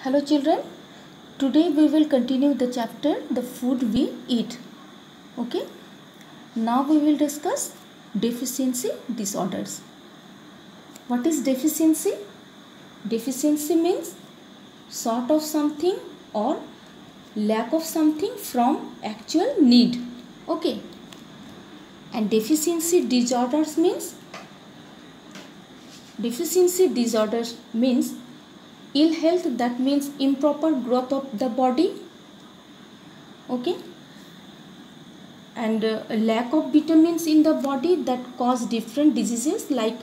Hello children, today we will continue the chapter The Food We Eat. Okay, now we will discuss deficiency disorders. What is deficiency? Deficiency means short of something or lack of something from actual need. Okay, and deficiency disorders means ill health, that means improper growth of the body. Okay, and lack of vitamins in the body that cause different diseases like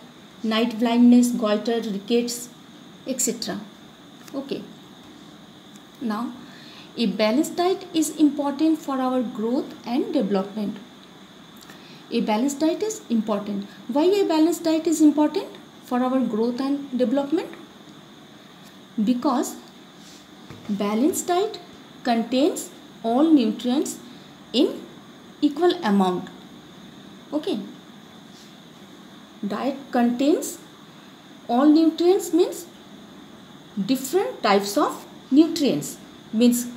night blindness, goiter, rickets, etc. Okay, now a balanced diet is important for our growth and development. A balanced diet is important. Why a balanced diet is important for our growth and development? Because balanced diet contains all nutrients in equal amount. Okay, diet contains all nutrients means different types of nutrients, means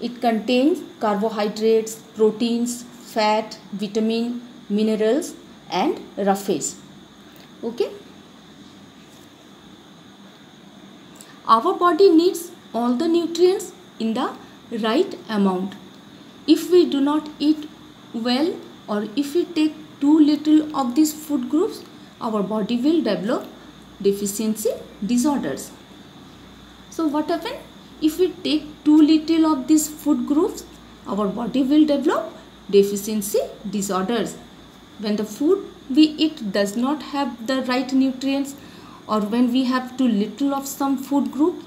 it contains carbohydrates, proteins, fat, vitamin, minerals and roughage. Okay, our body needs all the nutrients in the right amount. If we do not eat well or if we take too little of these food groups, our body will develop deficiency disorders. So what happens? If we take too little of these food groups, our body will develop deficiency disorders. When the food we eat does not have the right nutrients, or when we have too little of some food group,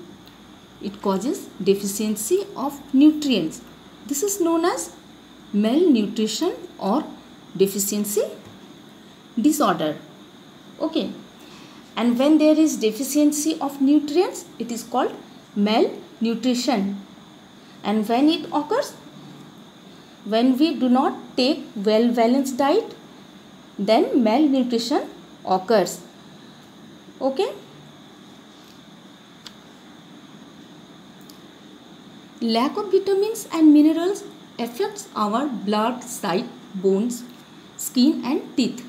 it causes deficiency of nutrients. This is known as malnutrition or deficiency disorder. Okay, and when there is deficiency of nutrients, it is called malnutrition. And when it occurs, when we do not take well balanced diet, then malnutrition occurs. Okay, lack of vitamins and minerals affects our blood, sight, bones, skin and teeth.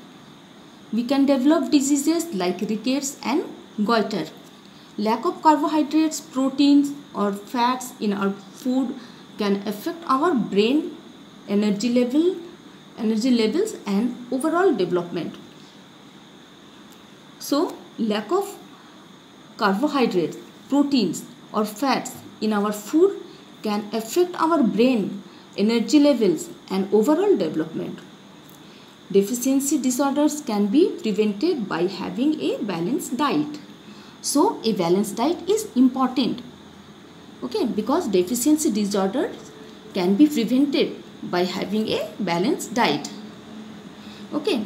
We can develop diseases like rickets and goiter. Lack of carbohydrates, proteins or fats in our food can affect our brain, energy levels and overall development. So lack of carbohydrates, proteins or fats in our food can affect our brain, energy levels and overall development. Deficiency disorders can be prevented by having a balanced diet. So a balanced diet is important. Okay, because deficiency disorders can be prevented by having a balanced diet. Okay,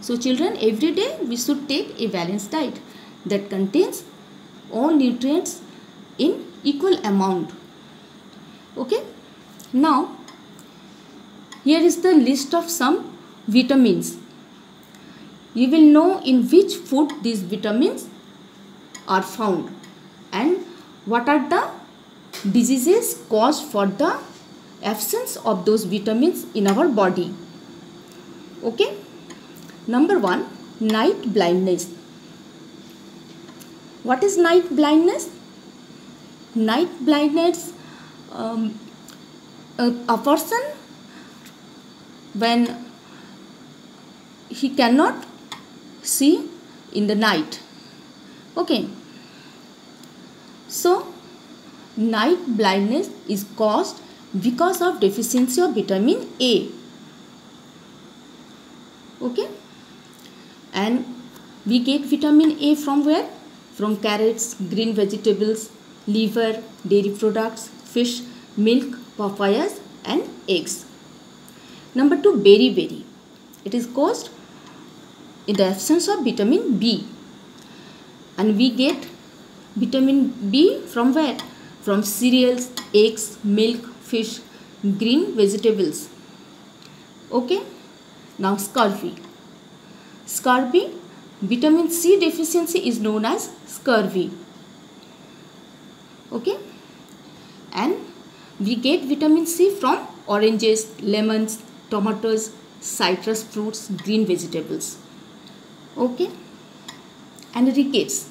so children, every day we should take a balanced diet that contains all nutrients in equal amount. Okay, now here is the list of some vitamins. You will know in which food these vitamins are found and what are the diseases caused for the absence of those vitamins in our body. Okay, number 1, night blindness. What is night blindness? Night blindness, a person when he cannot see in the night. Okay, so night blindness is caused because of deficiency of vitamin A. Okay, and we get vitamin A from where? From carrots, green vegetables, liver, dairy products, fish, milk, papayas and eggs. Number 2, berry. It is caused in the absence of vitamin B. And we get vitamin B from where? From cereals, eggs, milk, fish, green vegetables. Okay, now scurvy. Vitamin C deficiency is known as scurvy. Okay, And we get vitamin C from oranges, lemons, tomatoes, citrus fruits, green vegetables. Okay. And rickets.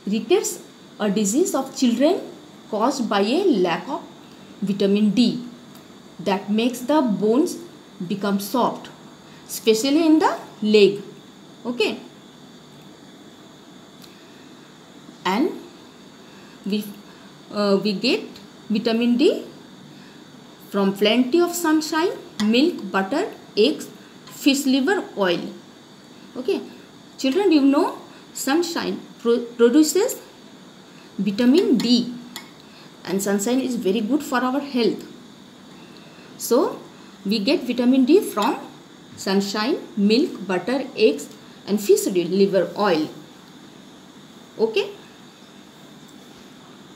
Rickets, a disease of children caused by a lack of vitamin D that makes the bones become soft, especially in the leg. Okay. And we get vitamin D from plenty of sunshine, milk, butter, eggs, fish liver, oil. Okay. Children, you know sunshine produces vitamin D, and sunshine is very good for our health. So we get vitamin D from sunshine, milk, butter, eggs and fish liver oil. Okay.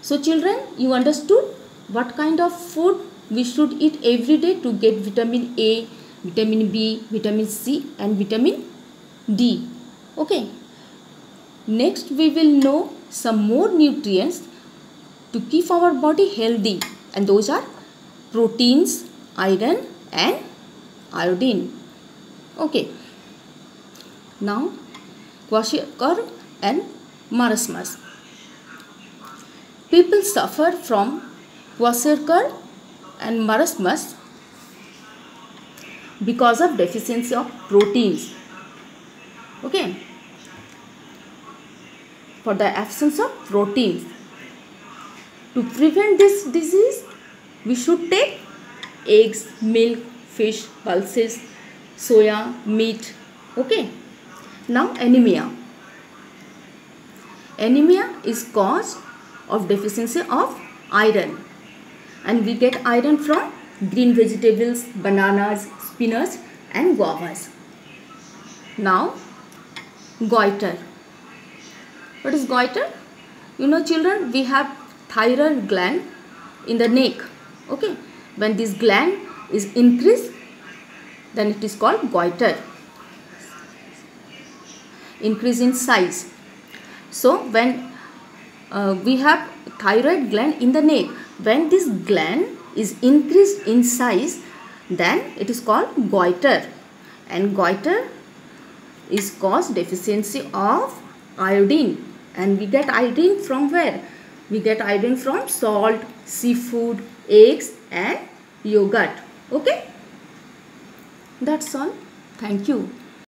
So children, you understood what kind of food we should eat every day to get vitamin A, vitamin B, vitamin C and vitamin D. Okay. Next we will know some more nutrients to keep our body healthy, and those are proteins, iron and iodine. Okay. Now kwashiorkor and marasmus. People suffer from kwashiorkor and marasmus because of deficiency of proteins. Okay. For the absence of proteins. To prevent this disease, we should take eggs, milk, fish, pulses, soya, meat. Okay. Now anemia. Anemia is caused of deficiency of iron, and we get iron from green vegetables, bananas, spinach and guavas. Now goiter. What is goiter? You know children, we have thyroid gland in the neck. Okay. When this gland is increased, then it is called goiter. Increase in size. So when we have thyroid gland in the neck, when this gland is increased in size, then it is called goiter. And goiter is caused deficiency of iodine. And we get iodine from where? We get iodine from salt, seafood, eggs and yogurt. Okay. That's all. Thank you.